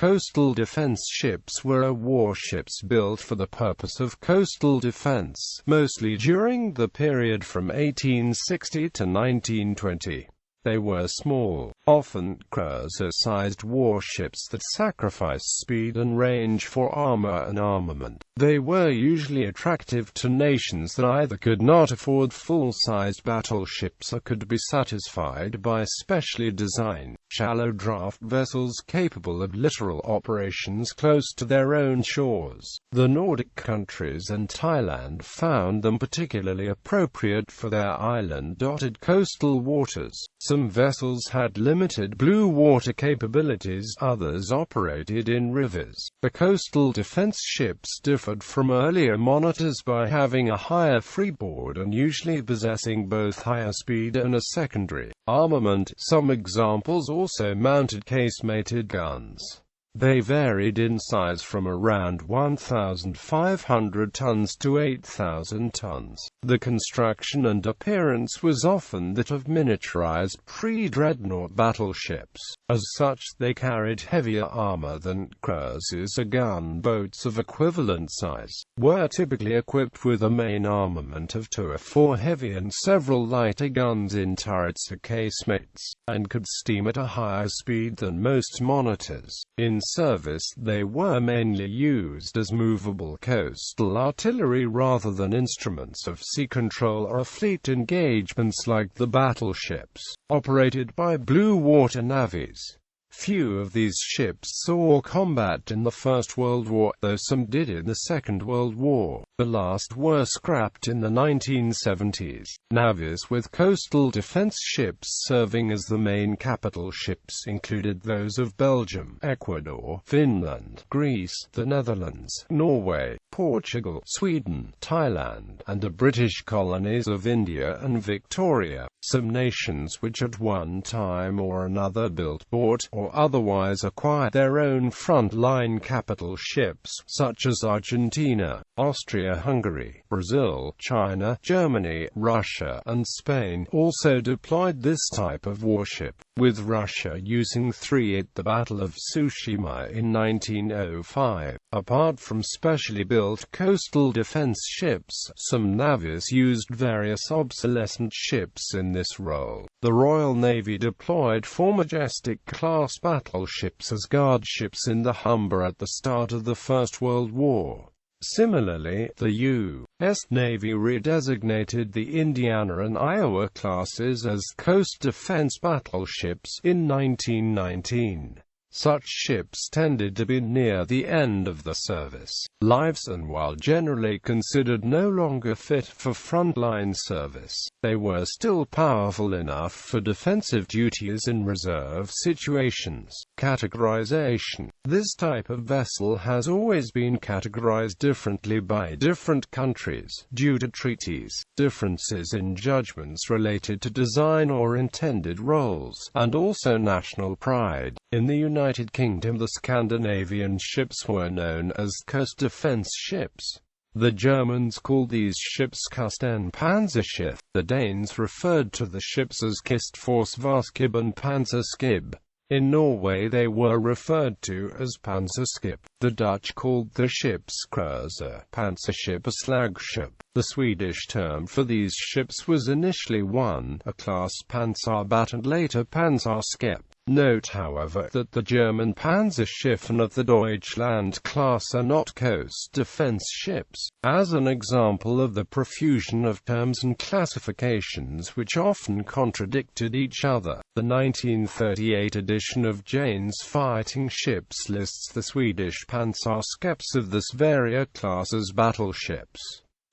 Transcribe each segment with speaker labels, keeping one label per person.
Speaker 1: coastal defense ships were warships built for the purpose of coastal defense, mostly during the period from 1860 to 1920. They were small, often cruiser-sized warships that sacrificed speed and range for armor and armament. They were usually attractive to nations that either could not afford full-sized battleships or could be satisfied by specially designed, shallow-draft vessels capable of littoral operations close to their own shores. The Nordic countries and Thailand found them particularly appropriate for their island-dotted coastal waters. Some vessels had limited blue water capabilities, others operated in rivers. The coastal defense ships differed from earlier monitors by having a higher freeboard and usually possessing both higher speed and a secondary armament. Some examples also mounted casemated guns. They varied in size from around 1,500 tons to 8,000 tons. The construction and appearance was often that of miniaturized pre-dreadnought battleships. As such, they carried heavier armor than cruisers. Gunboats of equivalent size were typically equipped with a main armament of 2 or 4 heavy and several lighter guns in turrets or casemates, and could steam at a higher speed than most monitors. In service, they were mainly used as movable coastal artillery rather than instruments of sea control or fleet engagements like the battleships operated by blue water navies. Few of these ships saw combat in the First World War, though some did in the Second World War. The last were scrapped in the 1970s. Navies with coastal defense ships serving as the main capital ships included those of Belgium, Ecuador, Finland, Greece, the Netherlands, Norway, Portugal, Sweden, Thailand, and the British colonies of India and Victoria. Some nations which at one time or another built, bought, or otherwise acquired their own front-line capital ships, such as Argentina, Austria-Hungary, Brazil, China, Germany, Russia, and Spain, also deployed this type of warship, with Russia using 3 at the Battle of Tsushima in 1905. Apart from specially built coastal defense ships, some navies used various obsolescent ships in this role. The Royal Navy deployed 4 Majestic-class battleships as guardships in the Humber at the start of the First World War. Similarly, the U.S. Navy redesignated the Indiana and Iowa classes as coast defense battleships in 1919. Such ships tended to be near the end of the service lives and while generally considered no longer fit for frontline service, they were still powerful enough for defensive duties in reserve situations. Categorization. This type of vessel has always been categorized differently by different countries, due to treaties, differences in judgments related to design or intended roles, and also national pride. In the United Kingdom, the Scandinavian ships were known as coast defense ships. The Germans called these ships Küstenpanzerschiff. The Danes referred to the ships as Kystforsvarsskib and Panzerskib. In Norway they were referred to as Panzerskip. The Dutch called the ships Cruiser, Panzership or Slagship. The Swedish term for these ships was initially a class Panzerbat and later Panzerskip. Note, however, that the German Panzerschiff and of the Deutschland class are not coast defense ships. As an example of the profusion of terms and classifications which often contradicted each other, the 1938 edition of Jane's Fighting Ships lists the Swedish Panzerskeps of this Varia class as battleships.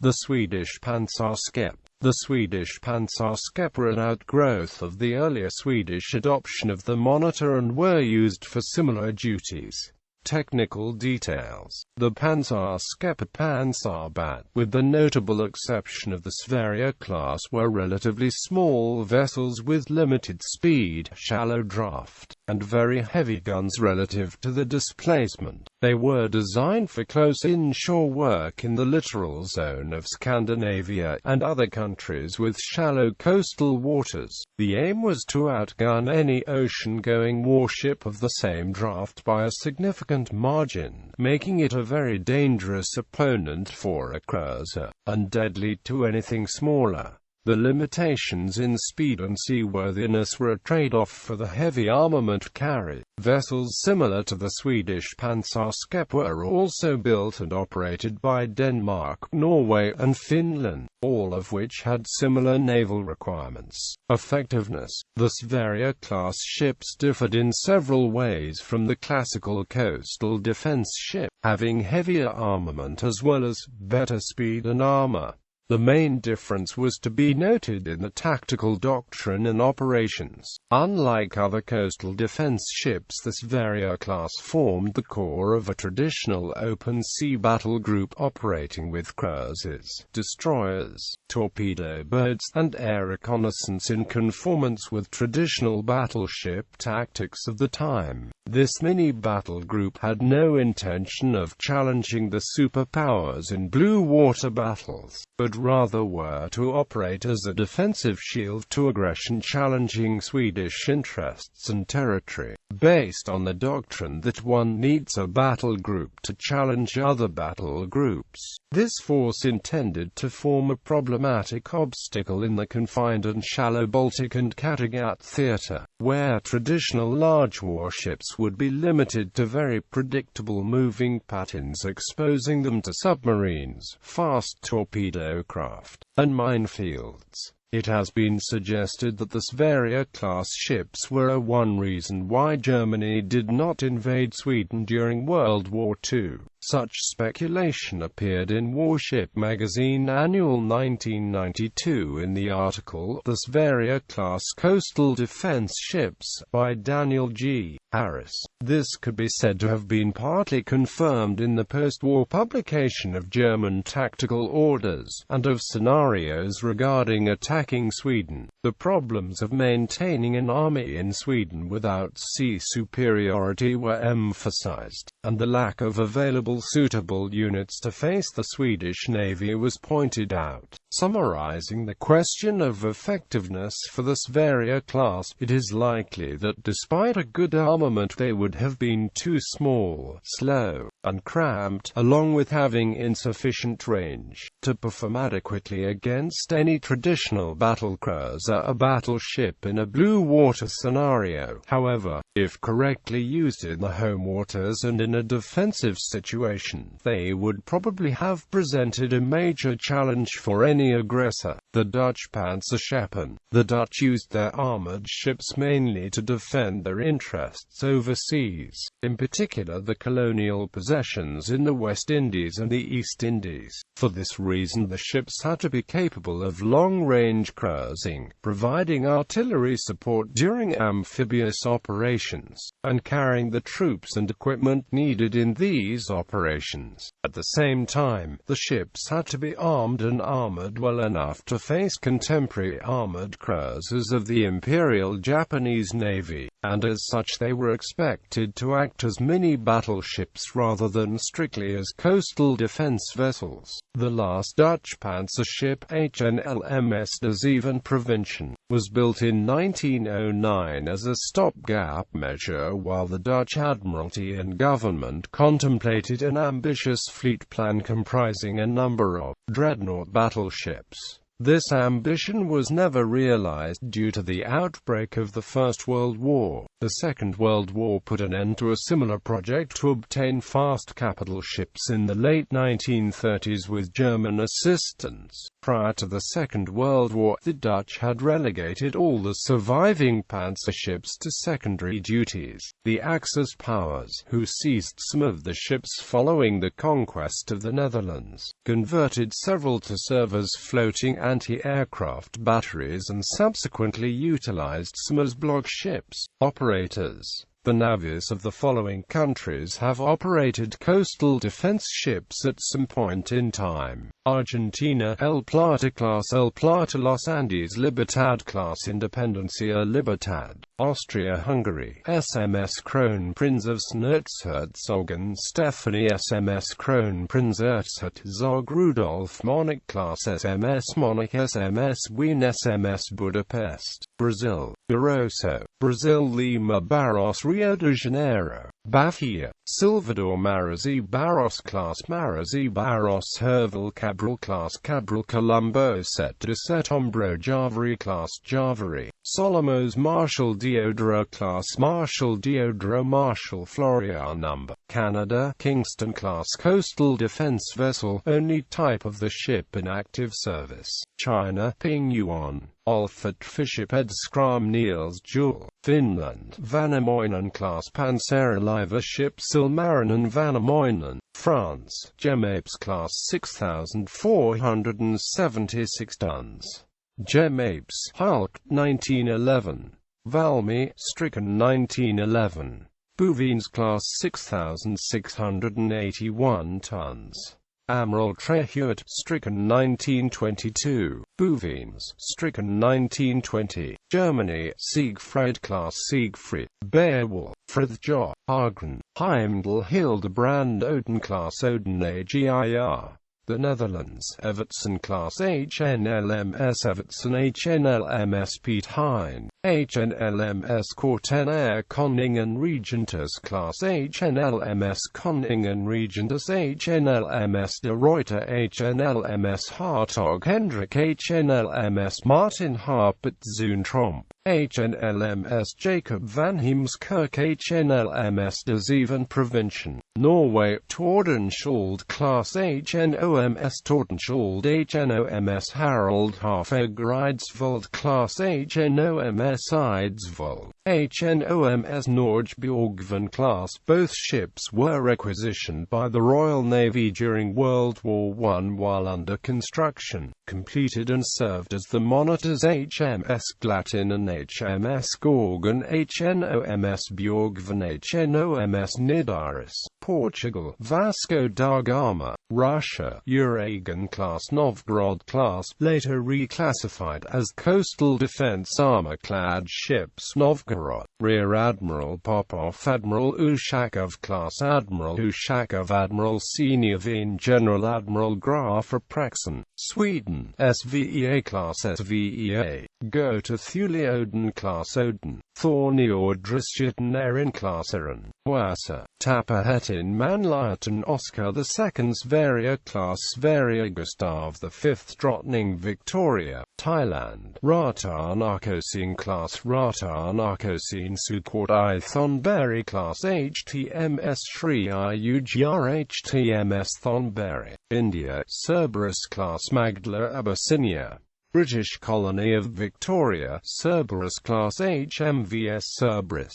Speaker 1: The Swedish Panzerskep. The Swedish Panzerskep were an outgrowth of the earlier Swedish adoption of the monitor and were used for similar duties. Technical details. The Panzerskep and Panzerbat, with the notable exception of the Sverige class, were relatively small vessels with limited speed, shallow draft, and very heavy guns relative to the displacement. They were designed for close inshore work in the littoral zone of Scandinavia and other countries with shallow coastal waters. The aim was to outgun any ocean-going warship of the same draft by a significant margin, making it a very dangerous opponent for a cruiser, and deadly to anything smaller. The limitations in speed and seaworthiness were a trade-off for the heavy armament carried. Vessels similar to the Swedish Pansarskepp were also built and operated by Denmark, Norway, and Finland, all of which had similar naval requirements. Effectiveness. The Sverige-class ships differed in several ways from the classical coastal defense ship, having heavier armament as well as better speed and armor. The main difference was to be noted in the tactical doctrine and operations. Unlike other coastal defense ships, the Sverige class formed the core of a traditional open-sea battle group operating with cruisers, destroyers, torpedo boats, and air reconnaissance in conformance with traditional battleship tactics of the time. This mini-battle group had no intention of challenging the superpowers in blue water battles, but rather were to operate as a defensive shield to aggression, challenging Swedish interests and territory, based on the doctrine that one needs a battle group to challenge other battle groups. This force intended to form a problematic obstacle in the confined and shallow Baltic and Kattegat theater, where traditional large warships would be limited to very predictable moving patterns, exposing them to submarines, fast torpedo craft, and minefields. It has been suggested that the Sverige-class ships were one reason why Germany did not invade Sweden during World War II. Such speculation appeared in Warship Magazine Annual 1992 in the article "The Sverige-class Coastal Defense Ships" by Daniel G. Harris. This could be said to have been partly confirmed in the post-war publication of German tactical orders, and of scenarios regarding attacking Sweden. The problems of maintaining an army in Sweden without sea superiority were emphasized, and the lack of available suitable units to face the Swedish Navy was pointed out. Summarizing the question of effectiveness for the Sverige class, it is likely that despite a good armament they would have been too small, slow, and cramped, along with having insufficient range, to perform adequately against any traditional battle cruiser or battleship in a blue water scenario. However, if correctly used in the home waters and in a defensive situation, they would probably have presented a major challenge for any aggressor. The Dutch Panzerschappen. The Dutch used their armored ships mainly to defend their interests overseas, in particular the colonial possessions in the West Indies and the East Indies. For this reason the ships had to be capable of long-range cruising, providing artillery support during amphibious operations, and carrying the troops and equipment needed in these operations. At the same time, the ships had to be armed and armored well enough to face contemporary armored cruisers of the Imperial Japanese Navy, and as such they were expected to act as mini-battleships rather than strictly as coastal defense vessels. The last Dutch panzer ship, HNLMS De Zeven Prevention, was built in 1909 as a stopgap measure while the Dutch Admiralty and government contemplated an ambitious fleet plan comprising a number of dreadnought battleships. This ambition was never realized due to the outbreak of the First World War. The Second World War put an end to a similar project to obtain fast capital ships in the late 1930s with German assistance. Prior to the Second World War, the Dutch had relegated all the surviving panzer ships to secondary duties. The Axis powers, who seized some of the ships following the conquest of the Netherlands, converted several to serve as floating anti-aircraft batteries and subsequently utilized some as block ships. Operators. The navies of the following countries have operated coastal defense ships at some point in time: Argentina, El Plata class, El Plata, Los Andes, Libertad class, Independencia, Libertad. Austria-Hungary, SMS Kronprinz of Erzherzogen Stephanie, SMS Kronprinz Erzherzog Rudolf Monarch class, SMS Monarch, SMS Wien, SMS Budapest. Brazil, Barroso, Brazil, Lima, Barros, Rio de Janeiro, Bahia, Salvador, Marazzi Barros class, Marazzi Barros, Herval Cabral class, Cabral, Colombo, Set de Setombro, Javari class, Javari, Solomos, Marshal Deodoro class, Marshal Deodoro, Marshal Florian number. Canada, Kingston class coastal defense vessel, only type of the ship in active service. China, Ping Yuan, Alfred Fishiped Skram Niels Jewel. Finland, Vanamoinen class Panzerliver ship Silmarinen Vanamoinen. France, Gemapes class 6,476 tons. Gemapes, Hulk, 1911. Valmy, stricken 1911. Bouvines class 6,681 tons. Amiral Treheut, stricken 1922. Bouvines, stricken 1920. Germany, Siegfried class Siegfried. Beowulf, Frithjof, Hagen, Heimdall, Hildebrand, Odin class Odin AGIR. The Netherlands, Evertsen class HNLMS Evertsen, HNLMS Piet Hein, HNLMS Kortenair Koningen Regentus class HNLMS Koningen Regentus, HNLMS De Ruyter, HNLMS Hartog Hendrik, HNLMS Martin Harpert Zuntromp, HNLMS Jacob van Heemskerk, HNLMS De Zeven Provinciën. Norway, Tordenskjold class HNOMS Tordenskjold, HNOMS Harald Harfag Eidsvold class HNOMS Eidsvold, HNOMS Norgebjorgven class. Both ships were requisitioned by the Royal Navy during World War I while under construction, completed and served as the monitors HMS Glatin and HMS Gorgon, HNOMS Bjorgven, HNOMS Nidaris. Portugal, Vasco da Gama. Russia, Uragan class Novgorod class, later reclassified as coastal defense armor-clad ships Novgorod. Rear Admiral Popov, Admiral Ushakov class, Admiral Ushakov, Admiral Sinevin, General Admiral Graf Apraxen. Sweden, SVEA class SVEA. Gotha Thule Odin class Odin. Thorniordrisjeten Erin class Erin. Wassa, Tapahetin Manlighten Oscar II Sverige class Sverige Gustav V Drottning Victoria. Thailand, Rata Narcosin class Rata Narcosin Sukhot I Thonburi class HTMS Shri Iugr HTMS Thonburi. India, Cerberus class Magdala Abyssinia. British colony of Victoria, Cerberus class HMVS Cerberus.